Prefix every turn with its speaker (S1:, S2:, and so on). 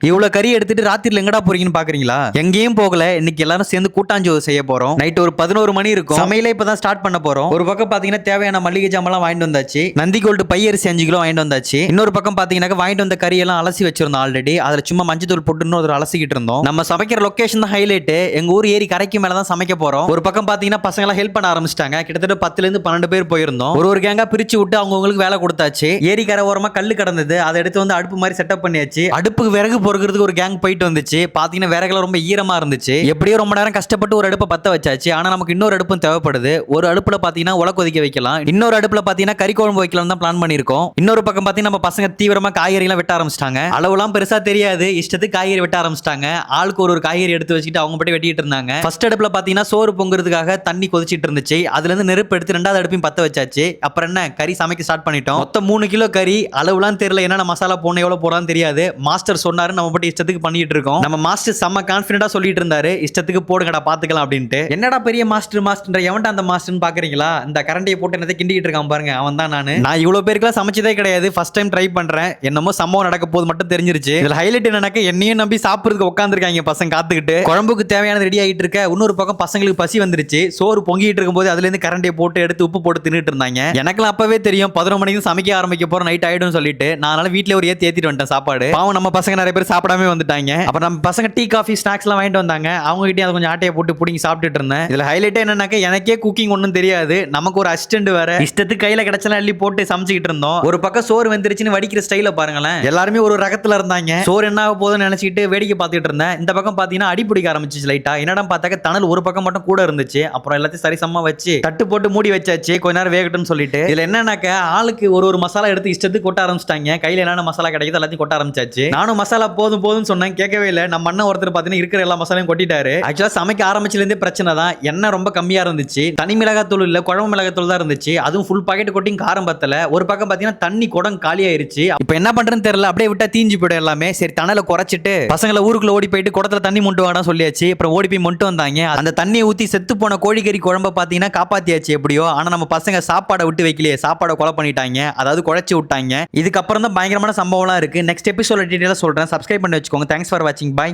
S1: இவ்வளவு கறி எடுத்துட்டு ராத்திரில எங்கடா போறீங்கன்னு பாக்குறீங்களா? எங்கேயும் போகல. இன்னைக்கு எல்லாரும் சேர்ந்து கூட்டாஞ்சோறு செய்ய போறோம். நைட் ஒரு 11 மணி இருக்கும். சமையலே இப்பதான் ஸ்டார்ட் பண்ண போறோம். ஒரு பக்கம் பாத்தீங்கன்னா தேவையான மளிகை ஜாமெல்லாம் வாங்கிட்டு வந்தாச்சு. நந்தி கோல்டு பையரிசி 5 கிலோ வாங்கிட்டு வந்தாச்சு. இன்னொரு பக்கம் பாத்தீங்கன்னா வாங்கிட்டு வந்த கறி எல்லாம் அலசி வச்சிருந்தோம் ஆல்ரெடி. அதுல சும்மா மஞ்சள் தூள் போட்டு இன்னொரு அலசிக்கிட்டு இருந்தோம். நம்ம சமைக்கிற லொகேஷன் தான் ஹைலைட். எங்க ஊர் ஏரி கரைக்கு மேலதான் சமைக்க போறோம். ஒரு பக்கம் பாத்தீங்கன்னா பசங்க எல்லாம் ஹெல்ப் பண்ண ஆரம்பிச்சிட்டாங்க. கிட்டத்தட்ட 10ல இருந்து 12 பேர் போயிருந்தோம். ஒரு கேங்கா பிரிச்சு விட்டு அவங்களுக்கு வேலை கொடுத்தாச்சு. ஏரி கரை ஓரமா கல்லு கடந்தது. அதை எடுத்து வந்து அடுப்பு மாதிரி செட்டப் பண்ணியாச்சு. அடுப்புக்கு விறகு பொறுக்கிறதுக்கு ஒரு கேங் போயிட்டு வந்துச்சு. பாத்தீங்கன்னா விறகுல ரொம்ப ஈரமா இருந்துச்சு. எப்படியோ ரொம்ப நேரம் கஷ்டப்பட்டு ஒரு அடுப்பை பத்த வச்சாச்சு. ஆனா நமக்கு இன்னொரு அடுப்பும் தேவைப்படுது. ஒரு அடுப்புல பாத்தீங்கன்னா உல கொதிக்க வைக்கலாம். இன்னொரு அடுப்புல பாத்தீங்கன்னா கறி குழம்பு வைக்கலாம் தான் பிளான் பண்ணிருக்கோம். இன்னொரு பக்கம் பாத்தீங்கன்னா நம்ம பசங்க தீவிரமா காய்கறி எல்லாம் வெட்ட ஆரம்பிச்சிட்டாங்க. அளவுலாம் பெருசா தெரியாது. இஷ்டத்துக்கு காய்கறி வெட்ட ஆரம்பிச்சிட்டாங்க. ஆளுக்கு ஒரு காய்கறி எடுத்து வச்சுட்டு அவங்க மட்டும் வெட்டிட்டு இருந்தாங்க. ஃபர்ஸ்ட் அடுப்புல பாத்தீங்கன்னா சோறு பொங்குறதுக்காக தண்ணி கொதிச்சிட்டு இருந்துச்சு. அதுல இருந்து நெருப்பு எடுத்து ரெண்டாவது அடுப்பையும் பத்த வச்சாச்சு. அப்புறம் என்ன கறி சமைக்க ஸ்டார்ட் பண்ணிட்டோம். மொத்தம் 3 கிலோ கறி. அளவுலாம் தெரியல. என்னென்ன மசாலா போன எவ்வளவு போறான்னு தெரியாது. மாஸ்டர் சொன்னாரு. நம்ம மட்டும் இஷ்டத்துக்கு பண்ணிட்டு இருக்கோம். நம்ம மாஸ்டர் செம்ம கான்ஃபிடென்ட்டா சொல்லிட்டு இருந்தாரு. இஷ்டத்துக்கு போடுங்கடா பாத்துக்கலாம் அப்படின்ட்டு. என்னடா பெரிய மாஸ்டர் எவன்டா அந்த மாஸ்டர்னு பாக்குறீங்களா? இந்த கரண்டியை போட்டு என்னத்தை கிண்டிட்டு இருக்கான் பாருங்க. அவன் தான் நான் இவ்வளவு பேருக்குலாம் சமைச்சதே கிடையாது. ஃபர்ஸ்ட் டைம் ட்ரை பண்றேன். என்னமோ சம்பவம் நடக்க போது மட்டும் தெரிஞ்சிருச்சு. இதுல ஹைலைட் என்னன்னாக்க என்னையும் நம்பி சாப்பிடுறதுக்கு உட்காந்துருக்காங்க பசங்க காத்துக்கிட்டு. குழம்புக்கு தேவையானது ரெடி ஆகிட்டு இருக்க. இன்னொரு பக்கம் பசங்களுக்கு பசி வந்துருச்சு. சோறு பொங்கிட்டு இருக்கும்போது அதுல இருந்து கரண்டியை போட்டு எடுத்து உப்பு போட்டு தின்னுட்டு இருந்தாங்க. எனக்குலாம் அப்பவே தெரியும் 11 மணிக்கு சமைக்க ஆரம்பிக்க போறோம், நைட் ஆயிடும் சொல்லிட்டு. நான் வீட்ல ஒரு ஏத்திட்டு வந்துட்டேன் சாப்பாடு. பாவம் நம்ம பசங்க நிறைய பேர் சாப்பிடாம வந்துட்டாங்க. அப்புறம் நம்ம பசங்க டீ காஃபி ஸ்நாக்ஸ் எல்லாம் வாங்கிட்டு வந்தாங்க. அவங்க கிட்டே அதை கொஞ்சம் ஆட்டையை போட்டு புடிங்கி சாப்பிட்டுட்டு இருந்தேன். இதுல ஹைலைட் என்னன்னாக்க எனக்கே குக்கிங் ஒன்றும் தெரியாது. நமக்கு ஒரு அசிஸ்டன்ட் வேற. இஷ்டத்துக்கு கையில கிடைச்சலாம் அள்ளி போட்டு சமைச்சுக்கிட்டு இருந்தோம். ஒரு பக்கம் சோறு வெந்துருச்சுன்னு வடிக்கிற ஸ்டைல பாருங்களேன். எல்லாருமே ஒரு ரகத்துல இருந்தாங்க. சோறு என்ன ஆக போதுன்னு நினைச்சிட்டு வேடிக்கை பார்த்துட்டு இருந்தேன். இந்த பக்கம் பாத்தீங்கன்னா அடி பிடிக்க ஆரம்பிச்சு லைட்டா. என்னடா பார்த்தாக்க தணல் ஒரு பக்கம் மட்டும் கூட இருந்துச்சு. அப்புறம் எல்லாத்தையும் சரிசமா வச்சு தட்டு போட்டு மூடி வச்சாச்சு. கொஞ்ச நேரம் வேகட்டும்னு சொல்லிட்டு. இதுல என்னன்னாக்க ஆளுக்கு ஒரு மசாலா எடுத்து இஷ்டத்துக்கு கொட்ட ஆரம்பிச்சிட்டாங்க. கையில என்னென்ன மசாலா கிடைக்குது எல்லாத்தையும் கொட்ட ஆரம்பிச்சாச்சு. நானும் மசாலா போதும் போதும்னு சொன்னேன். கேட்கவே இல்லை. நம்ம அண்ணன் ஒருத்தர் பாத்தீங்கன்னா இருக்கிற எல்லா மசாலையும் கொட்டிட்டாரு. ஆக்சுவலா சமைக்க ஆரம்பிச்சதுல இருந்தே பிரச்சனை தான். எண்ணெய் ரொம்ப கம்மியா இருந்துச்சு. தனி மிளகாத்தூள் இல்ல குழம்பு மிளகாத்தூள் தான் இருந்துச்சு. அதுவும் ஃபுல் பாக்கெட் கொட்டி காரம் பத்தல. ஒரு பக்கம் பாத்தீங்கன்னா தண்ணி குடம் காலி ஆயிருச்சு. இப்போ என்ன பண்றேன்னு தெரியல. அப்படியே விட்டா தீஞ்சு போயிடும் எல்லாமே. சரி தணலை குறைச்சிட்டு பசங்களை ஊருக்குள்ள ஓடி போயிட்டு குடத்துல தண்ணி மொண்டு வாடா சொல்லியாச்சு. அப்புறம் ஓடி போய் மொண்டு வந்தாங்க. அந்த தண்ணியை ஊத்தி செத்து போன கோழிக்கறி குழம்பு பாத்தீங்கன்னா காப்பாத்தியாச்சு எப்படியோ. ஆனா நம்ம பசங்க சாப்பாடை விட்டு வைக்கலையே. சாப்பாடை கொலை பண்ணிட்டாங்க. அதாவது குழைச்சு விட்டாங்க. இதுக்கப்புறம் தான் பயங்கரமான சம்பவம்லாம் இருக்கு. நெக்ஸ்ட் எபிசோட டீடைலா சொல்றேன். சப்ஸ்கிரைப் பண்ணி வச்சுக்கோங்க. தேங்க்ஸ் ஃபார் வாட்சிங். பை.